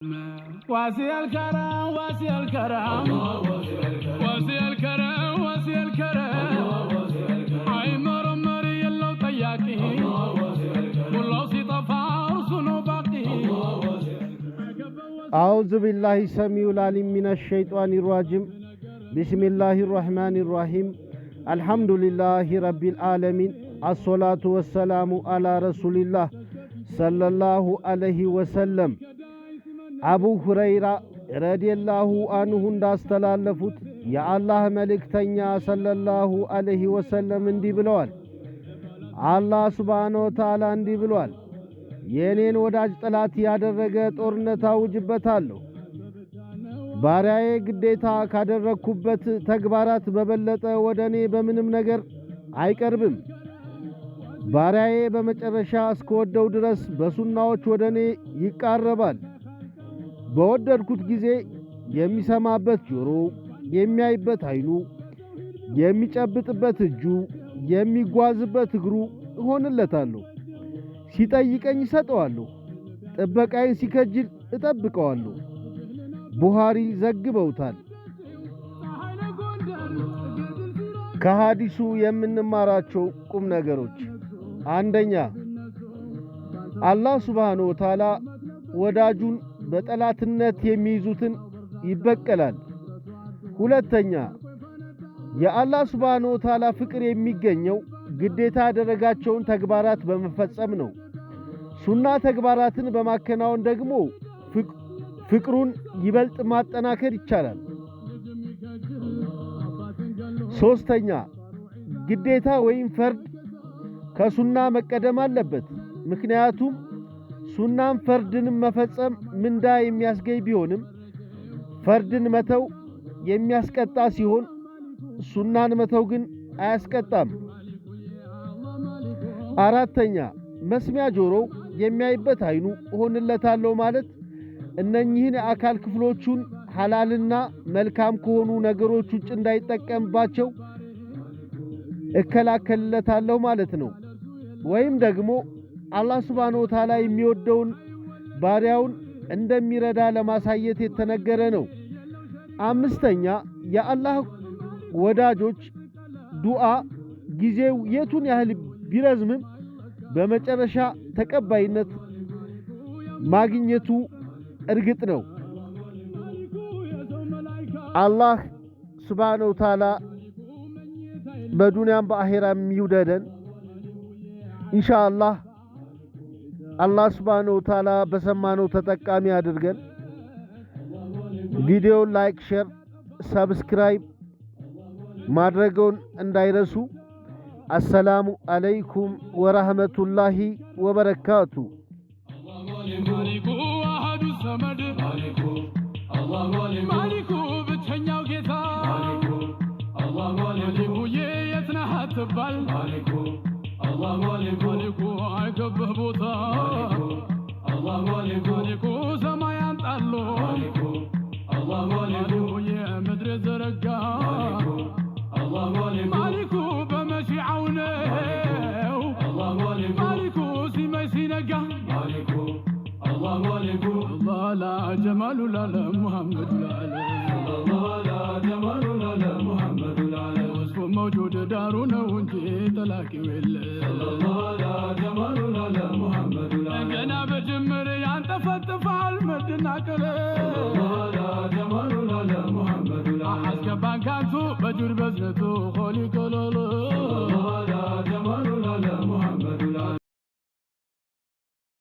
واسي الكرم واسي الكرم واسي الكرم واسي الكرم اي مرمري يلو طياكي والله سيطفى رسنو باقي أعوذ بالله السميع العليم من الشيطان الرجيم بسم الله الرحمن الرحيم الحمد لله رب العالمين الصلاة والسلام على رسول الله صلى الله عليه وسلم አቡ ሁረይራ ረዲየላሁ አንሁ እንዳስተላለፉት የአላህ መልእክተኛ ሰለላሁ ዐለይሂ ወሰለም እንዲህ ብለዋል። አላህ ሱብሓነሁ ወተዓላ እንዲህ ብለዋል። የኔን ወዳጅ ጠላት ያደረገ ጦርነት አውጅበታለሁ። ባሪያዬ ግዴታ ካደረኩበት ተግባራት በበለጠ ወደኔ በምንም ነገር አይቀርብም። ባሪያዬ በመጨረሻ እስከወደው ድረስ በሱናዎች ወደኔ ይቃረባል። በወደድኩት ጊዜ የሚሰማበት ጆሮ፣ የሚያይበት አይኑ፣ የሚጨብጥበት እጁ፣ የሚጓዝበት እግሩ እሆንለታለሁ። ሲጠይቀኝ እሰጠዋለሁ፣ ጥበቃዬን ሲከጅል እጠብቀዋለሁ። ቡኻሪ ዘግበውታል። ከሐዲሱ የምንማራቸው ቁም ነገሮች፣ አንደኛ አላህ ሱብሓነሁ ወተዓላ ወዳጁን በጠላትነት የሚይዙትን ይበቀላል። ሁለተኛ የአላህ ሱብሓነሁ ወተዓላ ፍቅር የሚገኘው ግዴታ ያደረጋቸውን ተግባራት በመፈጸም ነው። ሱና ተግባራትን በማከናወን ደግሞ ፍቅሩን ይበልጥ ማጠናከር ይቻላል። ሶስተኛ ግዴታ ወይም ፈርድ ከሱና መቀደም አለበት። ምክንያቱም ሱናን ፈርድንም መፈጸም ምንዳ የሚያስገኝ ቢሆንም ፈርድን መተው የሚያስቀጣ ሲሆን ሱናን መተው ግን አያስቀጣም። አራተኛ መስሚያ ጆሮ፣ የሚያይበት አይኑ እሆንለታለሁ ማለት እነኚህን የአካል ክፍሎቹን ሐላልና መልካም ከሆኑ ነገሮች ውጭ እንዳይጠቀምባቸው እከላከልለታለሁ ማለት ነው። ወይም ደግሞ አላህ ሱብሓነሁ ወተዓላ የሚወደውን ባሪያውን እንደሚረዳ ለማሳየት የተነገረ ነው። አምስተኛ የአላህ ወዳጆች ዱዓ ጊዜው የቱን ያህል ቢረዝምም በመጨረሻ ተቀባይነት ማግኘቱ እርግጥ ነው። አላህ ሱብሓነሁ ወተዓላ በዱንያም በአኺራም ይውደደን ኢንሻአላህ። አላህ ሱብሓነሁ ወተዓላ በሰማነው ተጠቃሚ አድርገን። ቪዲዮውን ላይክ፣ ሼር፣ ሰብስክራይብ ማድረግዎን እንዳይረሱ። አሰላሙ አለይኩም ወራህመቱላሂ ወበረካቱ። ማሊኩ ብቸኛው ጌታ ማሊኩ የት ነህ አትባል ማሊኩ አይገባህ ቦታ ማሊኩ ሰማይ አንጣሎ ማሊኩ የምድር ዘረጋ ማሊኩ በመሺዓው ነው ማሊኩ ሲመሽ ሲነጋ الله لا جمال لا محمد لا جمال لا محمد لا وصف موجود دارنا وانتي تلاقي ولا لا جمال لا محمد لا انا بجمر ينتفتف على المدنا كله لا جمال لا محمد لا حسب بانكاتو بجر بزنتو خولي كلولو لا جمال